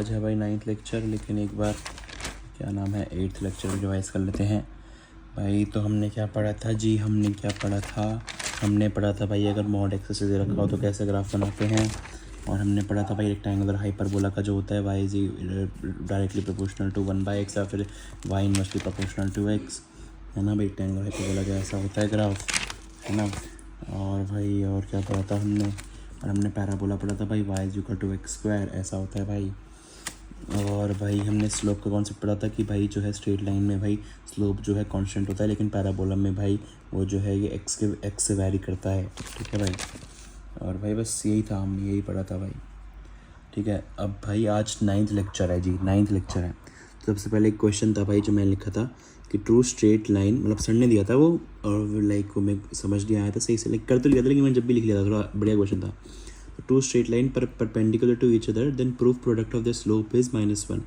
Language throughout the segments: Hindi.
आज है भाई 9th लेक्चर, लेकिन एक बार क्या नाम है 8th लेक्चर रिवाइज कर लेते हैं भाई। तो हमने क्या पढ़ा था जी, हमने पढ़ा था भाई अगर मॉड एक्स से रखा हो तो कैसे ग्राफ बनाते हैं। और हमने पढ़ा था भाई रेक्टेंगुलर हाइपरबोला का जो होता है y is directly proportional to 1/x या फिर y inversely proportional to x, है ना भाई। रेक्टेंगुलर हाइपरबोला का ऐसा होता है ग्राफ, है ना। और भाई और क्या पढ़ा था हमने, और हमने पैराबोला पढ़ा था भाई y is equal to x square, ऐसा होता है भाई। और भाई हमने स्लोप का कॉन्सेप्ट पढ़ा था कि भाई जो है स्ट्रेट लाइन में भाई स्लोप जो है कांस्टेंट होता है, लेकिन पैराबोला में भाई वो जो है ये एक्स से वैरी करता है, ठीक है भाई। और भाई बस यही था, हमने यही पढ़ा था भाई, ठीक है। अब भाई आज 9th लेक्चर है जी, 9th लेक्चर है। तो सबसे पहले एक क्वेश्चन था भाई जो मैंने लिखा था कि ट्रू स्ट्रेट लाइन, मतलब सर ने दिया था वो, और लाइक वो मैं समझ नहीं आया था सही से, लाइक कर तो लिया था लेकिन मैंने जब भी लिख लिया था थोड़ा बढ़िया क्वेश्चन था। टू स्ट्रेट लाइन पर perpendicular to each other then proof product of the slope is -1।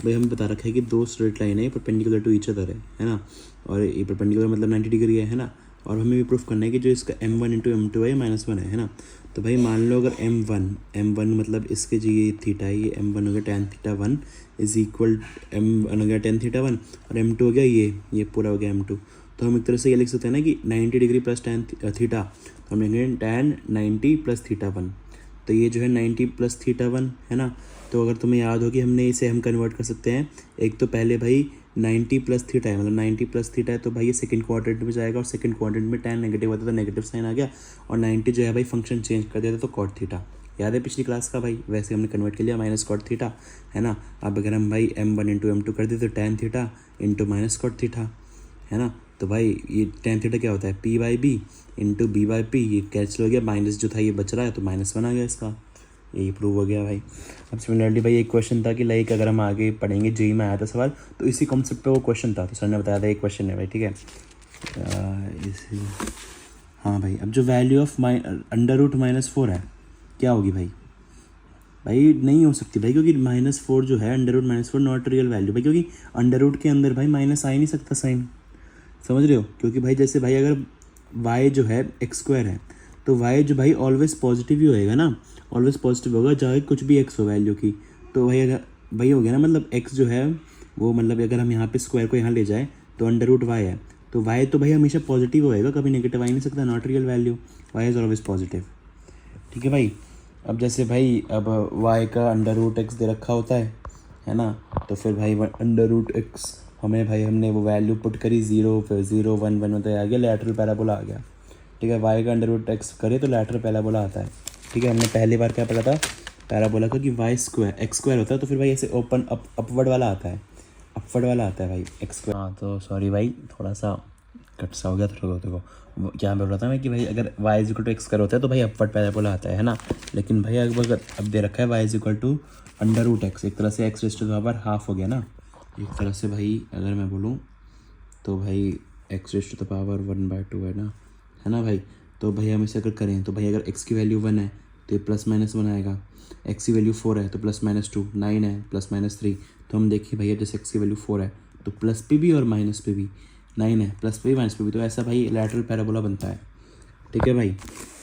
भाई हमें बता रखा है कि दो स्ट्रेट लाइन है परपेंडिकुलर टू ईच अदर है ना। और ये परपेंडिकुलर मतलब 90 डिग्री है ना। और हमें भी प्रूफ करना है कि जो इसका m1 इंटू m2 है -1 है ना। तो भाई मान लो अगर m1 मतलब इसके जो ये थीटा है, ये m1 हो गया tan theta 1 is equal m1 हो गया tan थीटा 1, और m2 हो गया ये पूरा हो गया m2। तो हम एक तरह से ये लिख सकते हैं ना कि 90 डिग्री प्लस tan थीटा, तो हम लिखेंगे tan 90 प्लस थीटा 1। तो ये जो है 90 प्लस थीटा 1 है ना। तो अगर तुम्हें याद हो कि हमने इसे हम कन्वर्ट कर सकते हैं, एक तो पहले भाई 90 प्लस थीटा है, मतलब 90 प्लस थीटा है तो भाई ये सेकंड क्वाड्रेंट में जाएगा, और सेकंड क्वाड्रेंट में tan नेगेटिव होता है तो नेगेटिव साइन आ गया, और 90 जो है भाई फंक्शन चेंज कर देता तो कॉट थीटा, याद है पिछली क्लास का भाई। वैसे हमने कन्वर्ट कर लिया माइनस कॉट थीटा, है ना। अब अगर हम भाई m1 इंटू m2 कर देते तो tan theta into minus cot theta, है ना। तो भाई ये tan थीटा क्या होता है p/b इंटू b/p, ये कैंसिल हो गया, माइनस जो था ये बच रहा है तो -1 आ गया इसका, यही प्रूव हो गया भाई। अब सिमिलरली भाई एक क्वेश्चन था कि लाइक अगर हम आगे पढ़ेंगे जेई में आया था सवाल, तो इसी कॉन्सेप्ट पे वो क्वेश्चन था, तो सर ने बताया था एक क्वेश्चन है भाई, ठीक है। इसी हाँ भाई, अब जो वैल्यू ऑफ √-4 है क्या होगी भाई। भाई नहीं हो सकती भाई, क्योंकि -4 जो है √-4 नॉट रियल वैल्यू भाई, क्योंकि अंडर के अंदर भाई माइनस आ ही नहीं सकता साइन, समझ रहे हो। क्योंकि भाई जैसे भाई अगर y जो है x² है, तो y जो भाई ऑलवेज पॉजिटिव ही होएगा ना, ऑलवेज पॉजिटिव होगा चाहे कुछ भी x हो वैल्यू की। तो भाई अगर भाई हो गया ना, मतलब x जो है वो, मतलब अगर हम यहाँ पे स्क्वायर को यहाँ ले जाए तो √y है, तो y तो भाई हमेशा पॉजिटिव होएगा, कभी नेगेटिव आ ही नहीं सकता, not real value, y is always positive, ठीक है भाई। अब जैसे भाई अब y का √x दे रखा होता है ना। तो फिर भाई √x हमें भाई हमने वो वैल्यू पुट करी 0, फिर 0 1 1 होता है, आ गया लैटरल पैराबोला आ गया, ठीक है। y का √x करे तो लैटरल पैराबोला आता है, ठीक है। हमने पहली बार क्या पढ़ा था पैराबोला का कि x² होता है, तो फिर भाई ऐसे ओपन अपवर्ड वाला आता है, अपवर्ड वाला आता है भाई x²। हाँ तो सॉरी भाई थोड़ा सा कट सा हो गया, थोड़ा देखो क्या बोल रहा था मैं कि भाई अगर y is equal to x² होता है तो भाई अपवर्ड पैराबोला आता है ना। लेकिन भाई अगर अब दे रखा है y is equal to √x, एक तरह से x raise to the power half हो गया ना एक तरह से भाई, अगर मैं बोलूँ तो भाई x raise to the power 1/2 है ना भाई। तो भाई हम इसे अगर करें तो भाई अगर x की वैल्यू 1 है तो ये +-1 आएगा, x की वैल्यू 4 है तो +-2, 9 है +-3। तो हम देखिए भैया जैसे x की वैल्यू 4 है तो प्लस पे भी और माइनस पे भी 9 है, प्लस पे भी माइनस पे भी, तो ऐसा भाई लैटरल पैराबोला बनता है, ठीक है भाई।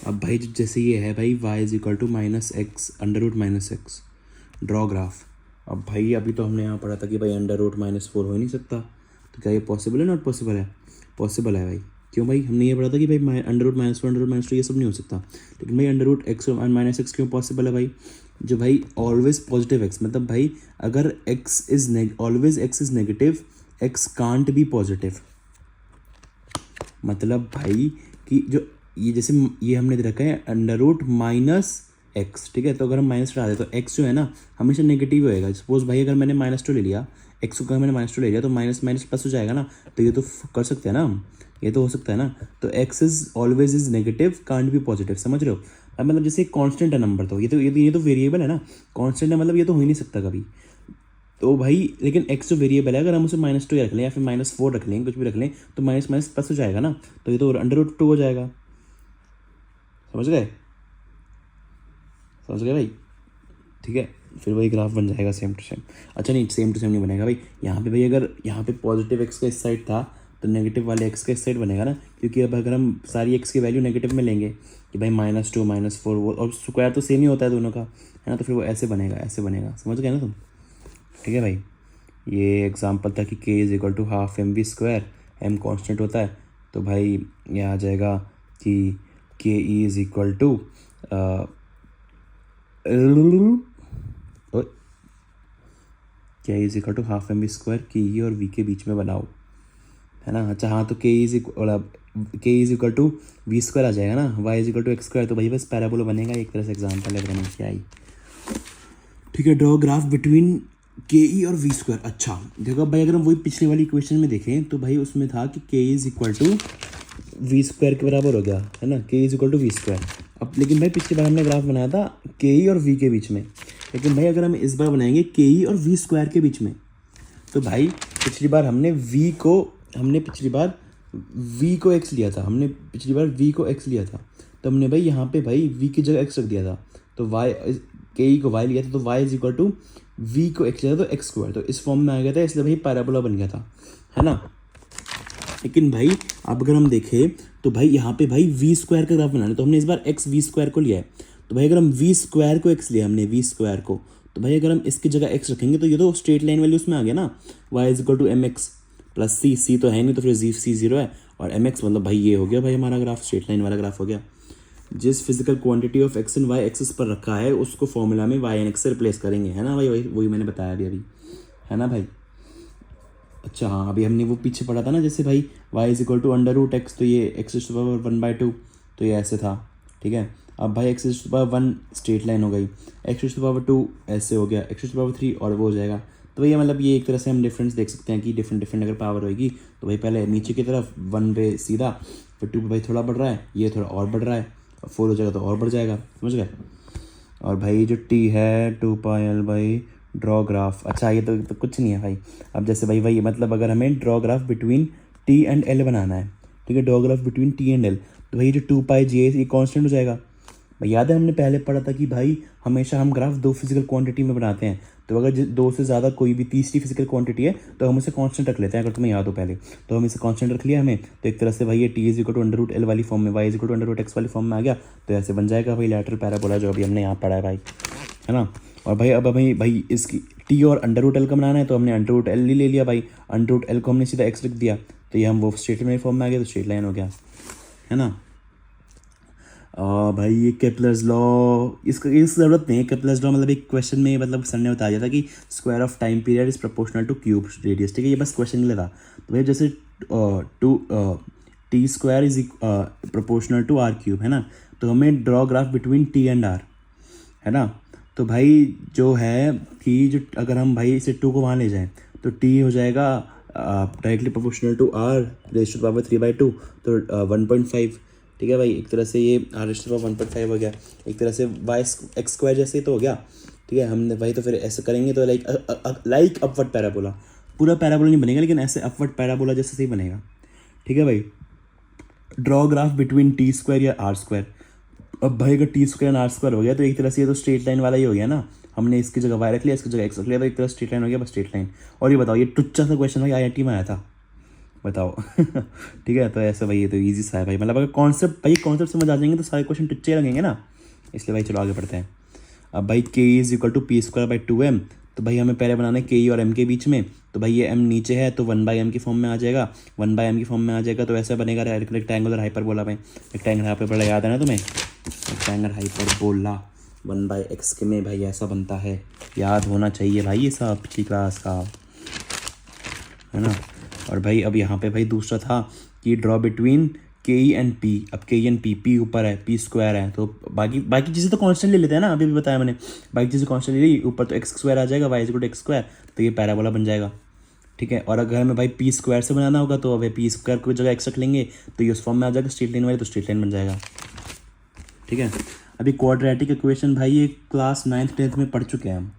अब भाई जैसे ये है भाई y is equal to -x √-x, draw graph. अब भाई अभी तो हमने यहाँ पढ़ा था कि भाई √-4 हो ही नहीं सकता, तो क्या ये पॉसिबल है, नॉट पॉसिबल है, पॉसिबल है भाई। क्यों भाई, हमने ये पढ़ा था कि भाई √-4 √-2 ये सब नहीं हो सकता, लेकिन भाई √x और -x क्यों पॉसिबल है भाई। जो भाई ऑलवेज पॉजिटिव x, मतलब भाई अगर x is always x is negative, x can't be positive, मतलब भाई कि जो ये जैसे ये हमने दे रखा है √-x, ठीक है। तो अगर हम माइनस हटा दें तो x जो है ना हमेशा नेगेटिव होएगा। सपोज भाई अगर मैंने -2 ले लिया, x को अगर मैंने -2 ले लिया तो माइनस माइनस प्लस हो जाएगा ना, तो ये तो कर सकते हैं ना हम, ये तो हो सकता है ना। तो x is always is negative can't be positive, समझ रहे हो। अब मतलब जैसे कांस्टेंट है नंबर, तो ये तो वेरिएबल है ना, कांस्टेंट है मतलब ये तो हो ही नहीं सकता कभी। तो भाई लेकिन x जो वेरिएबल है अगर हम उसे -2 रख लें या फिर -4 रख लें, कुछ भी रख लें, तो माइनस माइनस प्लस हो जाएगा ना, तो ये तो √2 हो जाएगा, समझ गए, समझ गए भाई, ठीक है। फिर वही ग्राफ बन जाएगा सेम टू सेम। अच्छा नहीं, सेम टू सेम नहीं बनेगा भाई, यहाँ पे भाई अगर यहाँ पे पॉजिटिव x का इस साइड था तो नेगेटिव वाले x का इस साइड बनेगा ना, क्योंकि अब अगर हम सारी x की वैल्यू नेगेटिव में लेंगे कि भाई -2 -4 वो, और स्क्वायर तो सेम ही होता है दोनों का, है ना, तो फिर वो ऐसे बनेगा, ऐसे बनेगा, समझ गए ना तुम। ठीक है भाई। ये एग्जांपल था कि k is equal to half m v square, m constant होता है, तो भाई ये आ जाएगा कि k is equal to k is equal to half m v square K E और v के बीच में बनाओ, है ना। अच्छा हाँ, तो k is equal to v square आ जाएगा ना, y is equal to x square, तो भाई बस पैराबोला बनेगा, एक तरह से एग्जाम्पल है, मैंने क्या ही। ठीक है, ड्रॉ ग्राफ बिटवीन के ई और वी स्क्वायर। अच्छा देखो भाई, अगर हम वही पिछले वाली इक्वेशन में देखें तो भाई उसमें था कि K is equal to v square के बराबर हो गया, है ना, K is equal to v square. अब लेकिन भाई पिछली बार हमने ग्राफ बनाया था के ई और वी के बीच में, लेकिन भाई अगर हम इस बार बनाएंगे के ई और वी स्क्वायर के बीच में, तो भाई पिछली बार हमने पिछली बार v को x लिया था, तो हमने भाई यहाँ पे भाई v की जगह x रख दिया था, तो y के ई को y लिया था, तो y is equal to v को x लिया था, तो x स्क्वायर, तो इस फॉर्म में आ गया था, इसलिए भाई पैराबोला बन गया था, है ना। लेकिन भाई अब अगर हम देखें तो भाई यहाँ पे भाई वी स्क्वायर का ग्राफ बनाना है, तो हमने इस बार एक्स वी स्क्वायर को लिया है, तो भाई अगर हम वी स्क्वायर को एक्स लिया हमने वी स्क्वायर को, तो भाई अगर हम इसकी जगह एक्स रखेंगे तो ये तो स्ट्रेट लाइन वैल्यू उसमें आ गया ना, y is equal to m x plus c तो है नहीं, तो फिर सी जीरो है, और एम एक्स मतलब भाई ये हो गया भाई हमारा ग्राफ, स्ट्रेट लाइन वाला ग्राफ हो गया। जिस physical quantity of x and y axis पर रखा है उसको फॉर्मूला में वाई एंड एक्स से रिप्लेस करेंगे, है ना भाई, वही मैंने बताया अभी, है ना भाई। अच्छा हाँ, अभी हमने वो पीछे पढ़ा था ना, जैसे भाई y is equal to under root x, तो ये एक्स टू पावर 1/2, तो ये ऐसे था, ठीक है। अब भाई x to power 1 straight line हो गई, एक्स टू पावर 2 ऐसे हो गया, एक्स टू पावर 3 और वो हो जाएगा, तो भैया मतलब ये एक तरह से हम डिफरेंस देख सकते हैं कि डिफरेंट अगर पावर होगी, तो भाई पहले नीचे की तरफ 1 पे सीधा, फिर 2 पे भाई थोड़ा बढ़ रहा है, ये थोड़ा और बढ़ रहा है, 4 हो जाएगा तो और बढ़ जाएगा, समझ गए। और भाई जो t है 2πl भाई ड्रॉ ग्राफ। अच्छा ये तो कुछ नहीं है भाई। अब जैसे भाई मतलब अगर हमें draw graph between t and l बनाना है, ठीक है, draw graph between t and l, तो भाई जो 2π है ये कांस्टेंट हो जाएगा। भाई याद है हमने पहले पढ़ा था कि भाई हमेशा हम ग्राफ दो फिजिकल क्वांटिटी में बनाते हैं, तो अगर दो से ज़्यादा कोई भी तीसरी फिजिकल क्वांटिटी है तो हम उसे कांस्टेंट रख लेते हैं, अगर तुम्हें याद हो पहले, तो हम इसे कांस्टेंट रख लिया हमने, तो एक तरह से भाई ये T is equal to under root L वाली फॉर्म में, y is equal to under root x वाली फॉर्म में आ गया, तो ऐसे बन जाएगा भाई लैटरल पैराबोला, जो अभी हमने यहाँ पढ़ा है भाई, है ना। और भाई अब हमें भाई इसकी टी और अंडर रूट एल का बनाना है, तो हमने अंडर रूट एल ले लिया भाई, अंडर रूट एल को हमने सीधा एक्स लिख दिया, तो ये हम वो स्ट्रेट लाइन फॉर्म में आ गया, तो स्ट्रेट लाइन हो गया, है ना। भाई ये केपलर्स लॉ, इसकी ज़रूरत नहीं है, केपलर्स लॉ मतलब एक क्वेश्चन में मतलब सर ने बता दिया था कि square of time period is proportional two cube radius, ठीक है, ये बस क्वेश्चन के लिए था। तो भाई जैसे T square is proportional to R cube, है ना, तो हमें draw graph between T and R, है ना। तो भाई जो है कि जो अगर हम भाई इसे 2 को वहाँ ले जाएं तो टी हो जाएगा directly proportional to R raise to power 3/2, तो 1.5, ठीक है भाई। एक तरह से ये आर रेज़ टू पावर 1.5 हो गया, एक तरह से वाई एक्स स्क्वायर जैसे ही तो हो गया, ठीक है। हमने भाई तो फिर ऐसे करेंगे तो लाइक अपवर्ड पैराबोला, पूरा पैराबोला नहीं बनेगा लेकिन ऐसे अपवर्ड पैराबोला जैसे सही बनेगा, ठीक है भाई। Draw graph between T square या आर स्क्वायर, अब भाई अगर टी स्क्वायर आर स्क्वायर हो गया तो एक तरह से ये तो स्ट्रेट लाइन वाला ही हो गया ना, हमने इसकी जगह वाई रख लिया, इसकी जगह एक्स रख लिया, तो एक तरह स्ट्रेट लाइन हो गया, बस स्ट्रेट लाइन। और ये बताओ, ये टुच्चा सा क्वेश्चन भाई IIT में आया था, बताओ ठीक है, तो ऐसा भाई ये तो ईजी सा है भाई, मतलब अगर कॉन्सेप्ट समझ आ जाएंगे तो सारे क्वेश्चन टुच्चे लगेंगे ना, इसलिए भाई चलो आगे बढ़ते हैं। अब भाई k is equal to P square by 2m, तो भाई हमें पहले बनाना है k और m के बीच में, तो भाई ये m नीचे है तो 1/m की फॉर्म में आ जाएगा, 1/m की फॉर्म में आ जाएगा, तो ऐसा बनेगा रेक्टेंगुलर हाइपरबोला भाई, रेक्टेंगुलर हाइपरबोला याद है ना तुम्हें, रेक्टेंगुलर हाइपरबोला 1/x के में भाई ऐसा बनता है, याद होना चाहिए भाई ये सब पिछली क्लास का, है ना। और भाई अब यहाँ पे भाई दूसरा था कि ड्रॉ बिटवीन के ई एंड पी, अब के ई एंड पी ऊपर है, पी स्क्वायर है, तो बाकी चीज़ें तो कांस्टेंट ले लेते हैं ना, अभी भी बताया मैंने, बाकी चीज़ें कांस्टेंट ले ली, ऊपर तो एक्स स्क्वायर आ जाएगा, y is equal to x square, तो ये पैराबोला बन जाएगा, ठीक है। और अगर हमें भाई पी स्क्वायर से बनाना होगा तो अब पी स्क्वायर को जगह एक्स रख लेंगे, तो ये उस फॉर्म में आ जाएगा स्ट्रेट लाइन वाली, तो स्ट्रेट लाइन बन जाएगा, ठीक है। अभी क्वाड्रेटिक इक्वेशन भाई ये क्लास 9th 10th में पढ़ चुके हैं हम,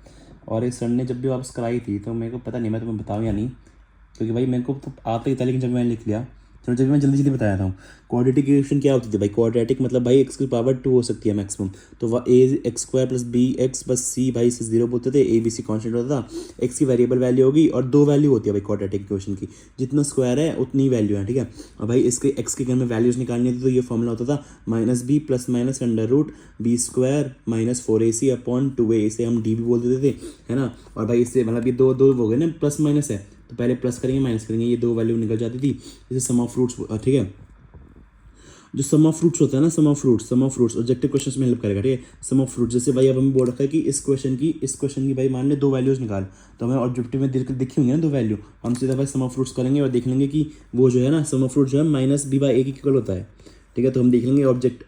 और इस सर ने जब भी वापस कराई थी तो मेरे को पता नहीं मैं तुम्हें बताऊँ या नहीं, क्योंकि भाई मेरे को तो आता ही था, लेकिन जब मैंने लिख लिया चलो जब मैं जल्दी जल्दी बताया था। क्वाड्रेटिक इक्वेशन क्या होती थी भाई? क्वाड्रेटिक मतलब भाई एक्स की पावर 2 हो सकती है मैक्सिमम, तो वह a x square plus b x बस सी भाई से 0 बोलते थे, ए बी सी कॉन्स्टेंट होता था, एक्स की वेरिएबल वैल्यू होगी और 2 वैल्यू होती है भाई क्वाड्रेटिक इक्वेशन की, जितना स्क्वायर है उतनी वैल्यू है, ठीक है। और भाई इसके एक्स के घर में वैल्यूज निकालनी थी तो ये फॉर्मूला होता था minus B plus minus under root B square minus 4ac upon 2a, इसे हम डी भी बोल देते थे, है ना। और भाई इससे मतलब ये दो दो हो गए ना, प्लस माइनस है तो पहले प्लस करेंगे माइनस करेंगे, ये 2 वैल्यू निकल जाती थी, जैसे सम ऑफ फ्रूट्स, ठीक है। जो सम ऑफ फ्रूट्स होता है ना, सम ऑफ फ्रूट्स ऑब्जेक्टिव क्वेश्चंस में हेल्प करेगा, ठीक है। सम ऑफ फ्रूट्स जैसे भाई अब हमें बोल रखा है कि इस क्वेश्चन की भाई मान ले 2 वैल्यूज निकाल, तो हमें ऑब्जेक्टिव में दिखी होंगी ना 2 वैल्यू, हम सीधा भाई सम ऑफ फ्रूट्स करेंगे और देख लेंगे कि वो जो है ना सम ऑफ फ्रूट जो है माइनस बी बाई ए की इक्वल होता है, ठीक है। तो हम देख लेंगे ऑब्जेक्ट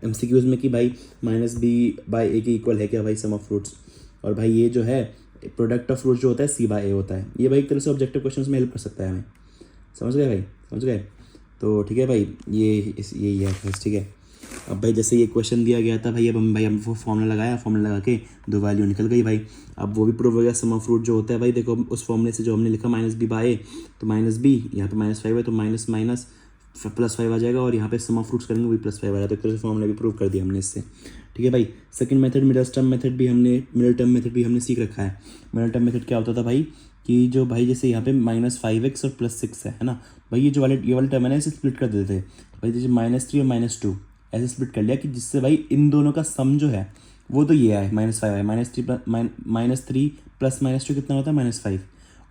MCQs में कि भाई माइनस बी बाई ए की इक्वल है क्या भाई सम ऑफ फ्रूट्स, और भाई ये जो है प्रोडक्ट ऑफ फ्रूट जो होता है सी बाई ए होता है। ये भाई एक तरह से ऑब्जेक्टिव क्वेश्चन में हेल्प कर सकता है हमें, समझ गए भाई, समझ गए। तो ठीक है भाई, यही है बस, ठीक है। अब भाई जैसे ये क्वेश्चन दिया गया था भाई, अब हम वो फॉर्मूला लगाया, फॉर्मूला लगा के 2 वैल्यू निकल गई भाई। अब वो भी प्रूव हो गया सम ऑफ फ्रूट जो होता है भाई, देखो उस फॉर्मूले से जो हमने लिखा माइनस बी बाई ए, तो माइनस बी यहाँ पे -5 है तो माइनस माइनस +5 आ जाएगा, और यहाँ पे सम ऑफ फ्रूट्स करेंगे वही +5 आ रहा है, तो एक तरह से फॉर्मूला भी प्रूव कर दिया हमने इससे, ठीक है भाई। Second method middle term method भी हमने सीख रखा है। मिडल टर्म मेथड क्या होता था भाई कि जो भाई जैसे यहाँ पे -5x और +6 है ना भाई, ये वाले टर्म है ना इसे स्प्लिट कर देते थे भाई, जैसे -3 और -2 ऐसे स्प्लिट कर लिया कि जिससे भाई इन दोनों का सम जो है वो तो ये है -5 है, -3 प्लस -2 कितना होता है -5,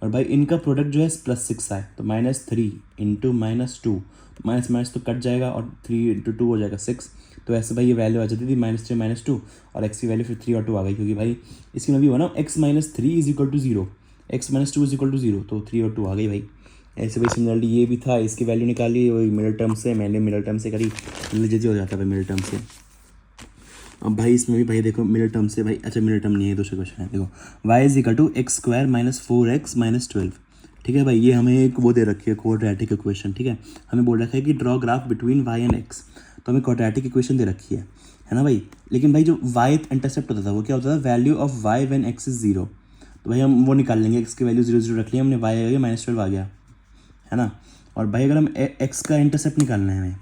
और भाई इनका प्रोडक्ट जो है +6 है, तो -3 इंटू -2 माइनस तो कट जाएगा और 3 इंटू 2 हो जाएगा 6, तो ऐसे भाई ये वैल्यू आ जाती थी -3 -2, और x की वैल्यू फिर 3 और 2 आ गई, क्योंकि भाई इसकी में भी हुआ ना x - 3 = 0, x - 2 = 0, तो 3 और 2 आ गई भाई। ऐसे भाई सिमिलरली ये भी था, इसकी वैल्यू निकाली वही मिडल टर्म से, मैंने मिडल टर्म से करी, जल्दी हो जाता है भाई मिडल टर्म से। अब भाई इसमें भी भाई देखो मिडल टर्म से भाई, अच्छा मिडल टर्म नहीं है, दूसरा क्वेश्चन है, देखो y = x² - 4x - 12, ठीक है भाई। ये हमें एक वो दे रखी है क्वाड्रेटिक इक्वेशन, ठीक है। हमें बोल रखा है कि draw graph between y and x, तो हमें क्वाड्रेटिक इक्वेशन दे रखी है ना भाई। लेकिन भाई जो y इंटरसेप्ट होता था वो क्या होता था, value of y when x is 0, तो भाई हम वो निकाल लेंगे, x की वैल्यू 0 0 रख ली हमने, y आ गया -12 आ गया, है ना। और भाई अगर हम x का इंटरसेप्ट निकालना है हमें,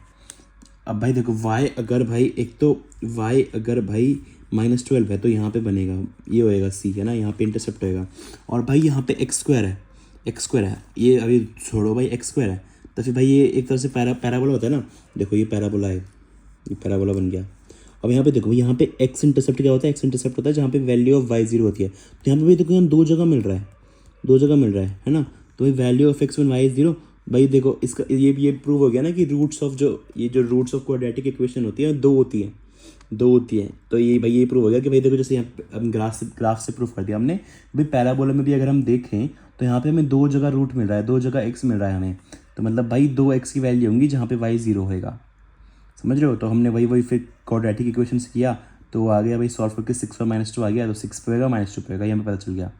अब भाई देखो y अगर भाई एक तो y अगर भाई -12 है तो यहाँ पे बनेगा ये होएगा c, है ना, यहाँ पे इंटरसेप्ट होएगा, और भाई यहाँ पे x² है, ये अभी छोड़ो भाई x² है, तो फिर भाई ये एक तरह से पैराबोला होता है ना, देखो ये पैराबोला है, ये पैराबोला बन गया। अब यहाँ पे देखो यहाँ पे x इंटरसेप्ट क्या होता है, x इंटरसेप्ट होता है जहाँ पे वैल्यू ऑफ y 0 होती है, तो यहाँ पे भाई देखो यहाँ 2 जगह मिल रहा है ना, तो भाई value of x when y is 0, भाई देखो इसका ये प्रूव हो गया ना कि रूट्स ऑफ जो रूट्स ऑफ क्वाड्रेटिक इक्वेशन होती है 2 होती है, तो ये भाई ये प्रूव हो गया कि भाई देखो जैसे यहाँ पे हम ग्राफ से प्रूव कर दिया हमने भाई, पैराबोला में भी अगर हम देखें तो यहाँ पे हमें 2 जगह रूट मिल रहा है, 2 जगह x मिल रहा है हमें, तो मतलब भाई 2x की वैल्यू होंगी जहाँ पे y 0 होएगा, समझ रहे हो। तो हमने वही फिर क्वाड्रेटिक इक्वेशन से किया, तो आ गया भाई सॉल्व करके 6 और -2 आ गया, तो 6 पे होगा -2 पे होगा, ये हमें पता चल गया,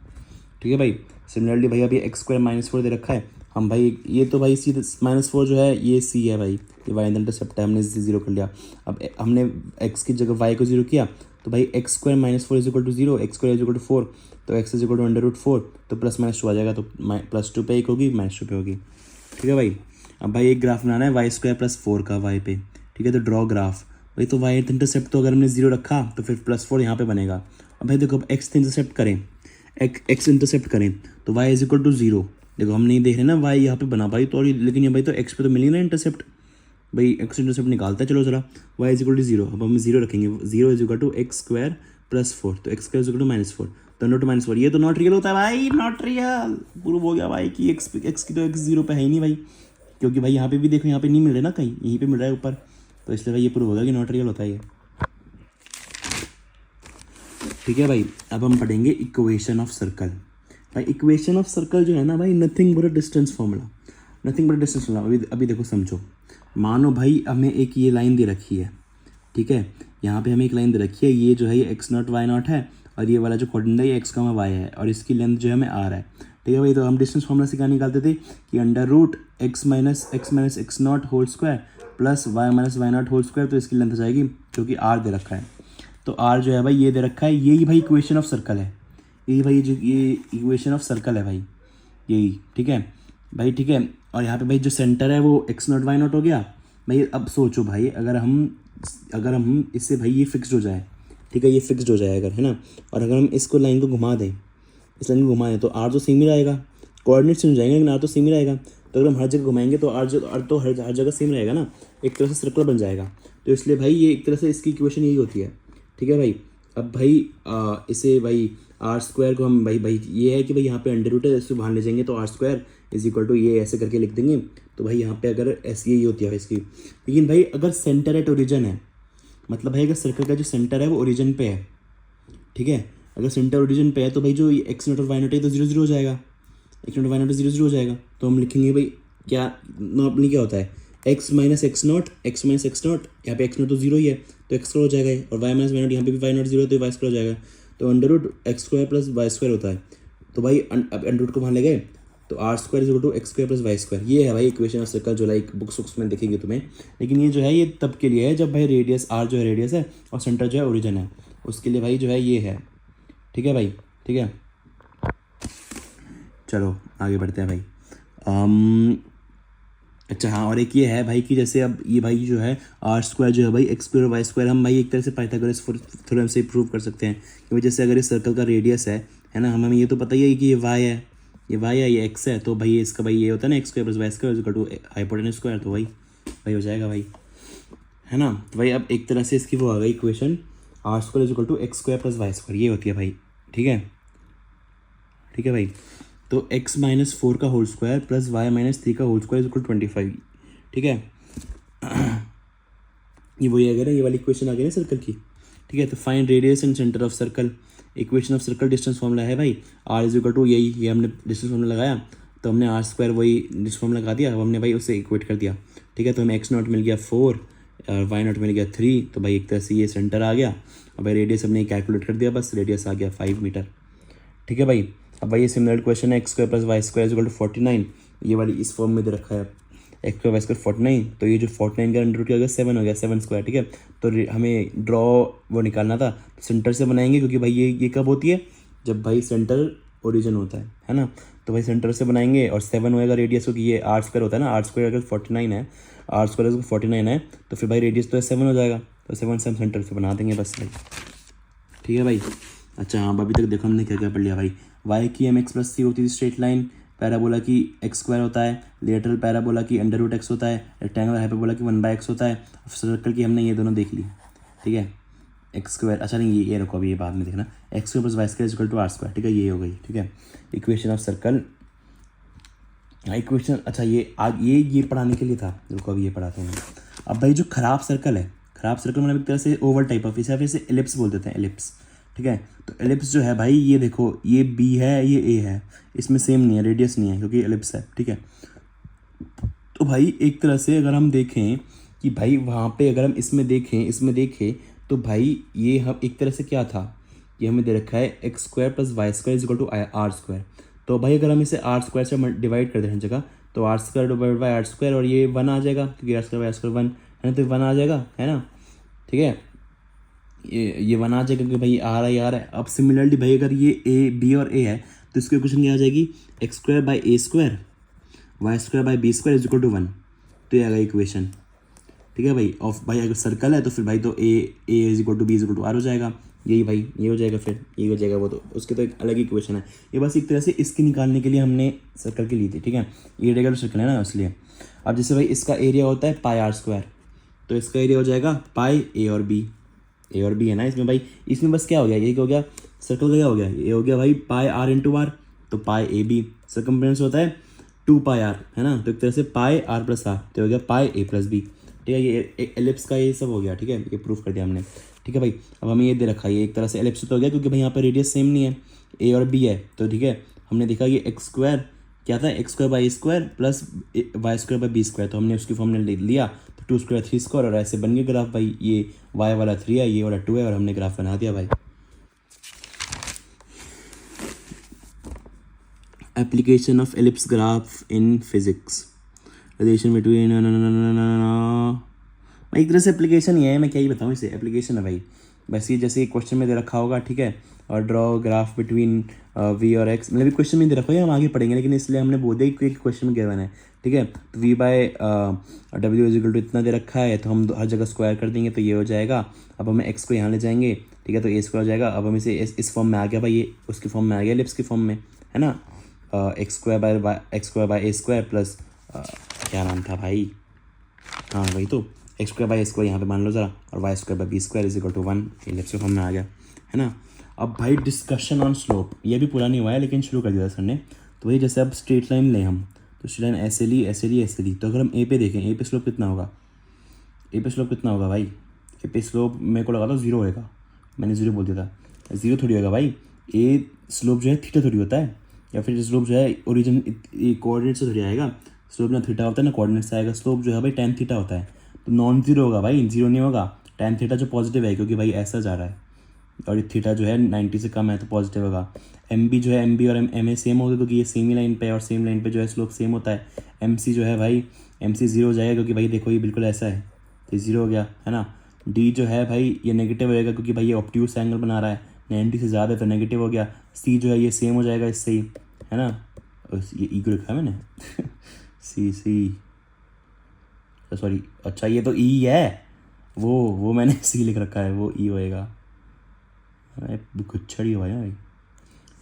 ठीक है भाई। सिमिलरली भाई अभी x² -4 दे रखा है, हम भाई ये तो भाई सी -4 जो है ये c है भाई, ये y इंटरसेप्ट है, हमने इसे 0 कर लिया। अब हमने x की जगह y को 0 किया, तो भाई x² - 4 = 0, x² = 4, तो x = √4, तो +-2 आ जाएगा, तो +2 पे 1 होगी -2 पे होगी, ठीक है भाई। अब भाई एक ग्राफ बनाना है y² + 4 का y पे, ठीक है, तो ड्रॉ ग्राफ भाई, तो y इंटरसेप्ट तो अगर हमने 0 रखा तो फिर +4 यहाँ पे बनेगा। अब भाई देखो x इंटरसेप्ट करें, x इंटरसेप्ट करें तो y = 0, देखो हम नहीं देख रहे ना y यहाँ पे बना भाई, तो लेकिन ये भाई तो x पे तो मिली ना इंटरसेप्ट, भाई x इंटरसेप्ट निकालता है, चलो जरा y = 0, अब हम 0 रखेंगे, 0 = x² + 4, तो x² = -4, तो -4 ये तो नॉट रियल होता है भाई, नॉट रियल प्रूव हो गया भाई कि x की तो x 0 पे है ही नहीं भाई, क्योंकि भाई यहाँ पे भी देखो यहाँ पे नहीं मिल रहा ना कहीं, यहीं पे मिल रहा है ऊपर, तो इसलिए भाई ये प्रूव होगा कि नॉट रियल होता है ये, ठीक है भाई। अब हम पढ़ेंगे इक्वेशन ऑफ सर्कल। भाई इक्वेशन ऑफ सर्कल जो है ना भाई, नथिंग बट डिस्टेंस फॉर्मूला। अभी देखो समझो, मानो भाई हमें एक ये लाइन दे रखी है, ठीक है, यहाँ पे हमें एक लाइन दे रखी है, ये जो है ये x0 y0 है, और ये वाला जो कोऑर्डिनेट है ये x, y है, और इसकी लेंथ जो है हमें r है, ठीक है भाई। तो हम डिस्टेंस फॉर्मूला से क्या निकालते थे कि √x - x0 whole square plus y - y0 whole square, तो इसकी लेंथ आ जाएगी जो कि r दे रखा है, तो r जो है भाई ये दे रखा है, यही भाई इक्वेशन ऑफ सर्कल है, यही भाई जो ये इक्वेशन ऑफ सर्कल है भाई, यही, ठीक है। भाई, ठीक है। और यहाँ पे भाई जो सेंटर है वो x0 y0 हो गया भाई। अब सोचो भाई, अगर हम इससे भाई ये फिक्स्ड हो जाए, ठीक है, ये फिक्स्ड हो जाए अगर, है ना, और अगर हम इसको लाइन को घुमा दें, इस लाइन को घुमाएं तो आर तो सेम ही रहेगा, कोऑर्डिनेट चेंज हो जाएंगे लेकिन आर तो सेम ही रहेगा। तो अगर हम हर जगह घुमाएंगे तो आर तो हर जगह सेम रहेगा ना, एक तरह से सर्कल बन जाएगा। तो इसलिए भाई ये एक तरह से इसकी इक्वेशन यही होती है, ठीक है भाई। अब भाई इसे भाई आर स्क्वायर को हम भाई ये है कि भाई यहाँ पे अंडर रूट है, इसको बाहर ले जाएंगे तो R square is equal to ये ऐसे करके लिख देंगे। तो भाई यहाँ पे अगर ऐसी यही होती है इसकी। लेकिन भाई अगर सेंटर एट ओरिजिन है, मतलब भाई अगर सर्कल का जो सेंटर है वो ओरिजिन पे है, ठीक है, अगर सेंटर ओरिजिन पे है तो भाई जो x0 और y0 है तो 0 0 हो जाएगा, x0 y0 0 0 हो जाएगा। तो हम लिखेंगे भाई क्या नॉर्मली क्या होता है, x माइनस एक्स नॉट, यहाँ पे x0 तो 0 ही है तो x स्क्वायर हो जाएगा, और y माइनस y0 यहाँ पे भी y0 0 है तो y स्क्वायर हो जाएगा। तो under root x square plus y square होता है। तो भाई अब अंडर रूट को वहाँ ले गए तो R square is equal to x square plus y square. ये है भाई इक्वेशन ऑफ सर्कल, जो लाइक बुक्स में देखेंगे तुम्हें। लेकिन ये जो है ये तब के लिए है जब भाई रेडियस आर जो है रेडियस है और सेंटर जो है ओरिजिन है, उसके लिए भाई जो है ये है, ठीक है भाई, ठीक है। चलो आगे बढ़ते हैं भाई। अच्छा हाँ, और एक ये है भाई कि जैसे अब ये भाई जो है आर स्क्वायर जो है भाई एक्स स्क्वायर वाई स्क्वायर हम भाई एक तरह से पाइथागोरस थ्योरम से प्रूव कर सकते हैं कि भाई जैसे अगर इस सर्कल का रेडियस है ना, हमें ये तो पता ही है कि ये वाई है, ये एक्स है, तो भाई इसका भाई ये होता है ना x square plus y square equal to hypotenuse square, तो भाई हो जाएगा भाई, है ना। तो भाई अब एक तरह से इसकी वो आ गई equation, R square is equal to x square plus y square, ये होती है भाई, ठीक है, ठीक है भाई। तो x माइनस 4 का whole square plus y minus 3 का होल स्क्वायर इज इक्वल 25, ठीक है। ये वही अगर ये वाली इक्वेशन आ गई ना सर्कल की, ठीक है। तो find radius and centre of circle, equation of circle distance formula है भाई, आर इज इक्वल टू यही, ये हमने डिस्टेंस फॉर्मूला लगाया तो हमने आर स्क्वायर वही डिस्टेंस फॉर्मूला लगा दिया, अब हमने भाई उससे इक्वेट कर दिया, ठीक है। तो हमें x0 मिल गया 4 और y0 मिल गया 3, तो भाई एक तरह से ये सेंटर आ गया। अब भाई रेडियस हमने कैलकुलेट कर दिया, बस रेडियस आ गया 5 मीटर, ठीक है भाई। अब भाई ये सिमिलर क्वेश्चन है, x square plus y square is equal to 49, ये वाली इस फॉर्म में दे रखा है एक्स स्क्वायर वाई स्क्वायर 49, तो ये जो 49 का अंडर रूट क्या हो गया 7 हो गया, 7 स्क्वायर, ठीक है। तो हमें ड्रॉ वो निकालना था, सेंटर से बनाएंगे क्योंकि भाई ये कब होती है, जब भाई सेंटर ओरिजिन होता है ना। तो भाई सेंटर से बनाएंगे और 7 होएगा रेडियस, क्योंकि ये आर स्क्वायर होता है ना, आर स्क्वायर अगर 49 है, आर स्क्वायर अगर 49 है तो फिर भाई रेडियस तो 7 हो जाएगा, तो 7 से हम सेंटर से बना देंगे बस भाई, ठीक है भाई। अच्छा हाँ, अभी तक देखो हमने क्या क्या पढ़ लिया भाई। वाई की एम एक्स प्लस सी होती थी स्ट्रेट लाइन, पैराबोला की एक्स स्क्वायर होता है, लेटरल पैराबोला की अंडर रूट एक्स होता है, रेक्टेंगुलर हाइपरबोला की 1/x होता है। सर्कल की हमने ये दोनों देख ली, ठीक है। एक्स स्क्वायर, अच्छा नहीं ये रखो अभी, ये बाद में देखना, x square plus y square equal to R square, ठीक है, ये हो गई, ठीक है, इक्वेशन ऑफ सर्कल। इक्वेशन, अच्छा ये आज ये पढ़ाने के लिए था, रुको अभी ये पढ़ाते हैं। अब भाई जो खराब सर्कल है, खराब सर्कल मतलब एक तरह से ओवल टाइप ऑफ, इसे एलिप्स बोल देते हैं, एलिप्स, ठीक है। तो एलिप्स जो है भाई ये देखो, ये बी है ये ए है, इसमें सेम नहीं है, रेडियस नहीं है क्योंकि एलिप्स है, ठीक है। तो भाई एक तरह से अगर हम देखें कि भाई वहाँ पे अगर हम इसमें देखें तो भाई ये हम एक तरह से क्या था, ये हमें दे रखा है x square plus y square is equal to R square. तो भाई अगर हम इसे आर स्क्वायर से डिवाइड कर दें हर जगह, तो R square divide by R square, और ये 1 आ जाएगा क्योंकि R square by R square 1 है ना, तो 1 आ जाएगा, है ना, ठीक है। ये 1 आ जाएगा क्योंकि भाई आर आई आर है। अब सिमिलरली भाई अगर ये ए बी और ए है तो इसकी इक्वेशन क्या आ जाएगी, x square by A square y square by B square is equal to 1, तो ये आ गई इक्वेशन, ठीक है भाई। ऑफ भाई अगर सर्कल है तो फिर भाई तो a is equal to b is equal to r हो जाएगा, यही भाई ये हो जाएगा, फिर ये हो जाएगा, वो तो उसके तो एक अलग ही इक्वेशन है। ये बस एक तरह से इसकी निकालने के लिए हमने सर्कल की ली थी, ठीक है, ये रेगुलर सर्कल है ना इसलिए। अब जैसे भाई इसका एरिया होता है पाई आर स्क्वायर, तो इसका एरिया हो जाएगा पाई ए और बी है ना इसमें भाई, इसमें बस क्या हो गया, ये हो गया सर्कल का क्या हो गया, ये हो गया भाई पाई आर इंटू आर, तो पाई ए बी, सर्कमफ्रेंस होता है 2 पाई आर, है ना, तो एक तरह से पाई आर प्लस आर, तो हो गया पाई ए प्लस बी, ठीक है। ये एलिप्स का ये सब हो गया, ठीक है, ये प्रूफ कर दिया हमने, ठीक है भाई। अब हमें ये दे रखा है, ये एक तरह से एलिप्स तो हो गया क्योंकि भाई यहाँ पर रेडियस सेम नहीं है, ए और बी है, तो ठीक है। हमने देखा कि एक्स स्क्वायर क्या था, x square by square plus y square by B square, तो हमने उसकी फॉर्म ले लिया, तो 2 स्क्वायर 3 स्क्वायर, और ऐसे बन गया ग्राफ भाई, ये वाई वाला 3 है, ये वाला 2 है, और हमने ग्राफ बना दिया भाई। Application of ellipse graph in physics, relation between, एक तरह से एप्लीकेशन ही है, मैं क्या ही बताऊँ इसे, एप्लीकेशन है भाई। बस ये जैसे क्वेश्चन में दे रखा होगा, ठीक है, और ड्रॉ ग्राफ बिटवीन वी और एक्स, मतलब क्वेश्चन में दे रखा है, हम आगे पढ़ेंगे, लेकिन इसलिए हमने बोल दिया कि क्वेश्चन में गिवन है, ठीक है। तो V by W is equal to इतना दे रखा है, तो हम हर जगह स्क्वायर कर देंगे तो ये हो जाएगा। अब हम एक्स को यहाँ ले जाएंगे, ठीक है, तो ए स्क्वायर हो जाएगा। अब हम इसे इस फॉर्म में आ गया भाई, ये उसके फॉर्म में आ गया, एलिप्स की फॉर्म में, है ना। X square by A square plus क्या नाम था भाई, हाँ वही तो, x square by A square यहाँ पे मान लो ज़रा, और y square by B square is equal to 1, ellipse के फॉर्म में आ गया, है ना। अब भाई डिस्कशन ऑन स्लोप, ये भी पूरा नहीं हुआ है लेकिन शुरू कर दिया सर ने। तो वही जैसे अब स्ट्रेट लाइन लें हम, तो स्ट्रेट लाइन ऐसे ली ऐसे ली ऐसे ली, तो अगर हम ए पे देखें, ए पे स्लोप कितना होगा, ए पे स्लोप कितना होगा भाई, ए पे स्लोप मेरे को लगा था 0 होएगा, मैंने 0 बोल दिया था। 0 थोड़ी होगा भाई, ए स्लोप जो है थीटा थोड़ी होता है, या फिर स्लोप जो है ओरिजिन कोऑर्डिनेट से थोड़ी आएगा। स्लोप ना थीटा होता है ना कोऑर्डिनेट से आएगा, स्लोप जो है भाई tan थीटा होता है, तो नॉन जीरो होगा भाई, जीरो नहीं होगा। tan थीटा जो पॉजिटिव है क्योंकि भाई ऐसा जा रहा है, और ये थीटा जो है 90 से कम है तो पॉजिटिव होगा। एम बी जो है, एम बी और एम ए सेम होगा क्योंकि ये सेम ही लाइन पे है, और सेम लाइन पे जो है स्लोप सेम होता है। एम सी जो है भाई, एम सी 0 हो जाएगा क्योंकि भाई देखो ये बिल्कुल ऐसा है, तो 0 हो गया, है ना। डी जो है भाई ये नेगेटिव होएगा क्योंकि भाई ये ऑब्ट्यूस एंगल बना रहा है, 90 से ज़्यादा है तो नेगेटिव हो गया। सी जो है ये सेम हो जाएगा इससे ही, है ना। ये ई को लिखा है मैंने सी सॉरी, अच्छा ये तो ई है, वो मैंने सी लिख रखा है, वो ई होएगा, कुछ छड़ी हुआ है भाई,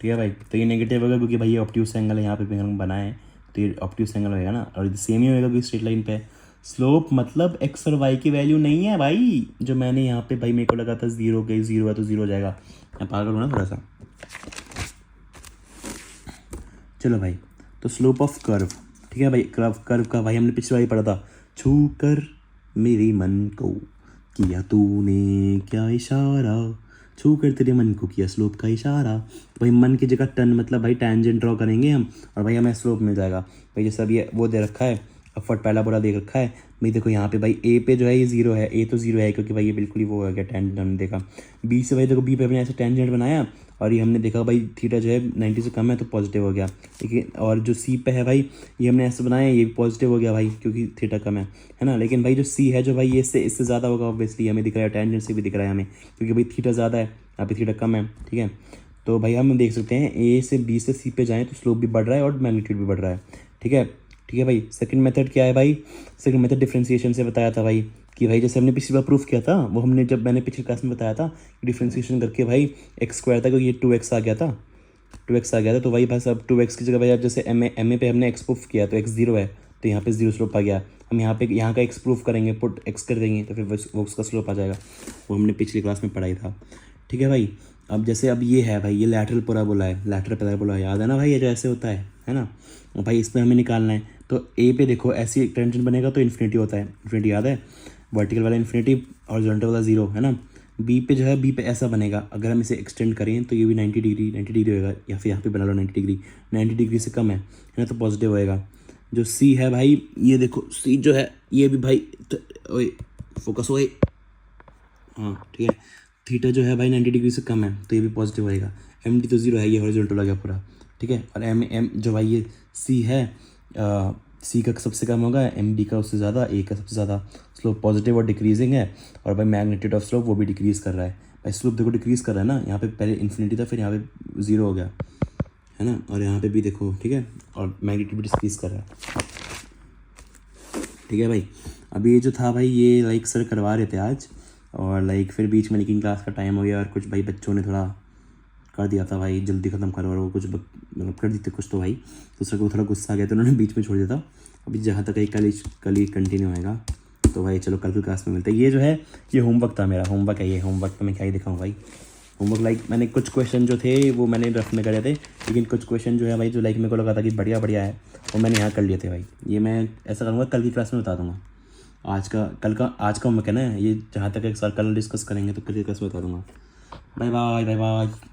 ठीक है भाई। तो ये नेगेटिव होगा क्योंकि भाई ये ऑब्ट्यूस एंगल है, यहाँ पे हम बनाए तो ये ऑब्ट्यूस एंगल होएगा ना, और सेम ही होएगा क्योंकि स्ट्रेट लाइन पे। स्लोप मतलब एक्स और वाई की वैल्यू नहीं है भाई, जो मैंने यहाँ पे भाई मेरे को लगा था 0 गई, 0 है तो 0 हो जाएगा, मैं पागल हूँ ना थोड़ा सा। चलो भाई, तो स्लोप ऑफ कर्व, ठीक है भाई, कर्व का भाई हमने पिछली बार पढ़ा था, छू कर मेरे मन को किया तूने क्या इशारा, छू कर तेरे मन को किया स्लोप का इशारा। तो भाई मन की जगह टन मतलब भाई टेंजेंट ड्रॉ करेंगे हम, और भाई हमें स्लोप मिल जाएगा। भाई जैसे अभी वो दे रखा है, अपवर्ड पहला पूरा दे रखा है भाई, देखो यहाँ पे भाई ए पे जो है ये 0 है, ए तो 0 है क्योंकि भाई ये बिल्कुल ही वो हो गया टेंजेंट, हमने देखा। बी से भाई देखो, बी पे हमने ऐसे टेंजेंट बनाया, और ये हमने देखा भाई थीटा जो है 90 से कम है तो पॉजिटिव हो गया, ठीक है। और जो सी पे है भाई, ये हमने ऐसे बनाया, ये भी पॉजिटिव हो गया भाई क्योंकि थीटा कम है ना। लेकिन भाई जो सी है जो भाई ये इससे ज़्यादा होगा ऑब्वियसली, हमें दिख रहा है, टेंजेंट से भी दिख रहा है हमें, क्योंकि भाई थीटा ज़्यादा है, यहाँ पे थीटा कम है, ठीक है। तो भाई हम देख सकते हैं ए से बी से सी पे जाएँ तो स्लोप भी बढ़ रहा है और मैग्नीट्यूड भी बढ़ रहा है, ठीक है। ठीक है भाई, सेकंड मेथड क्या है भाई, सेकंड मेथड डिफरेंशिएशन से बताया था भाई, कि भाई जैसे हमने पिछली बार प्रूफ किया था, वो हमने जब मैंने पिछले क्लास में बताया था कि डिफरेंशिएशन करके भाई एक्स स्क्वायर था क्योंकि ये 2x आ गया था, 2x आ गया था, तो वही भाई सब 2x की जगह भाई अब जैसे एम ए पे हमने एक्स प्रूफ किया तो x 0 है, तो यहाँ पे 0 स्लोप आ गया। हम यहाँ का x प्रूफ करेंगे, पुट x कर देंगे तो फिर वो उसका स्लोप आ जाएगा, वो हमने पिछली क्लास में पढ़ाई था, ठीक है भाई। अब जैसे अब ये है भाई, ये लैटरल पैराबोला है, लैटरल पैराबोला याद है ना भाई, ये जो ऐसे होता है ना। और भाई इसमें हमें निकालना है, तो ए पे देखो ऐसी टेंजेंट बनेगा तो इन्फिनिटी होता है, इन्फिनिटी याद है, वर्टिकल वाला इन्फिनिटी, हॉरिजॉन्टल वाला 0, है ना। बी पे जो है, बी पे ऐसा बनेगा, अगर हम इसे एक्सटेंड करें तो ये भी 90 डिग्री होएगा, या फिर यहाँ पे बना लो 90 डिग्री से कम है ना, तो पॉजिटिव होएगा। जो सी है भाई, ये देखो सी जो है ये भी भाई, ओए फोकस होए, हाँ ठीक है, थीटा जो है भाई 90 डिग्री से कम है तो ये भी पॉजिटिव होएगा। एम डी तो 0 है, ये हॉरिजॉन्टल हो गया पूरा, ठीक है। और एम जो भाई ये सी है, सी का सबसे कम होगा, एम डी का उससे ज़्यादा, ए का सबसे ज़्यादा। स्लोप पॉजिटिव और डिक्रीजिंग है, और भाई मैग्नीट्यूड ऑफ स्लोप वो भी डिक्रीज कर रहा है। भाई स्लोप देखो डिक्रीज कर रहा है ना, यहाँ पे पहले इन्फिनिटी था फिर यहाँ पे 0 हो गया, है ना। और यहाँ पे भी देखो, ठीक है, और मैग्नीट्यूड भी डिक्रीज कर रहा है, ठीक है भाई। अभी ये जो था भाई ये लाइक सर करवा रहे थे आज, और लाइक फिर बीच में लेकिन क्लास का टाइम हो गया और कुछ भाई बच्चों ने थोड़ा कर दिया था भाई, जल्दी ख़त्म करो, और वो कुछ मतलब कर देते कुछ, तो भाई दूसरे को थोड़ा गुस्सा आ गया तो उन्होंने बीच में छोड़ दिया था। अभी जहाँ तक कल ही कंटिन्यू होएगा, तो भाई चलो कल की क्लास में मिलते हैं। ये जो है ये होमवर्क था मेरा, होमवर्क है ये, होमवर्क तो मैं क्या ही दिखाऊँ भाई। होमवर्क लाइक मैंने कुछ क्वेश्चन जो थे वो मैंने रफ में करे थे, लेकिन कुछ क्वेश्चन जो है भाई जो लाइक मेरे को लगा था कि बढ़िया है, वो मैंने यहाँ कर लिए थे भाई। ये मैं ऐसा करूँगा कल की क्लास में बता दूँगा, आज का होमवर्क है ना ये, जहाँ तक एक साल कल डिस्कस करेंगे तो कल की क्लास में बता दूँगा। Bye bye bye bye.